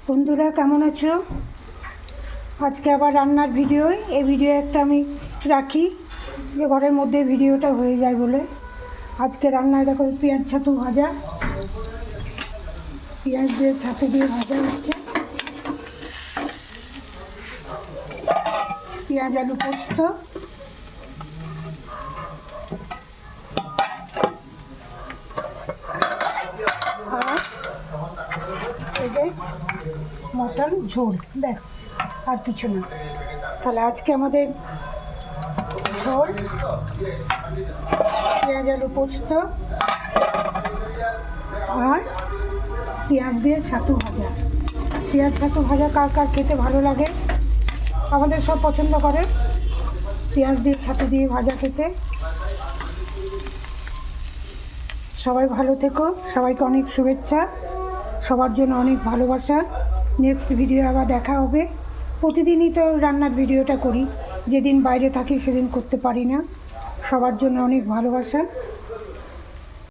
বন্ধুরা কেমন আছো? আজকে আবার রান্নার ভিডিও। এই ভিডিও একটা আমি রাখি যে ঘরের মধ্যে ভিডিওটা হয়ে যায় বলে। আজকে রান্নায় দেখো পেঁয়াজ ছাতু ভাজা, পেঁয়াজ দিয়ে ছাতু দিয়ে ভাজা হচ্ছে, পেঁয়াজ আলু পোস্ত, আর এই যে মটন ঝোল, ব্যাস আর কিছু না। তাহলে আজকে আমাদের ঝোল, পেঁয়াজ আলু পোস্ত আর পেঁয়াজ দিয়ে ছাতু ভাজা। পেঁয়াজ ছাতু ভাজা কার কার খেতে ভালো লাগে? আমাদের সব পছন্দ করে পেঁয়াজ দিয়ে ছাতু দিয়ে ভাজা খেতে। সবাই ভালো থেকো, সবাইকে অনেক শুভেচ্ছা, সবার জন্য অনেক ভালোবাসা। নেক্সট ভিডিও আবার দেখা হবে। প্রতিদিনই তো রান্নার ভিডিওটা করি, যেদিন বাইরে থাকি সেদিন করতে পারি না। সবার জন্য অনেক ভালোবাসা।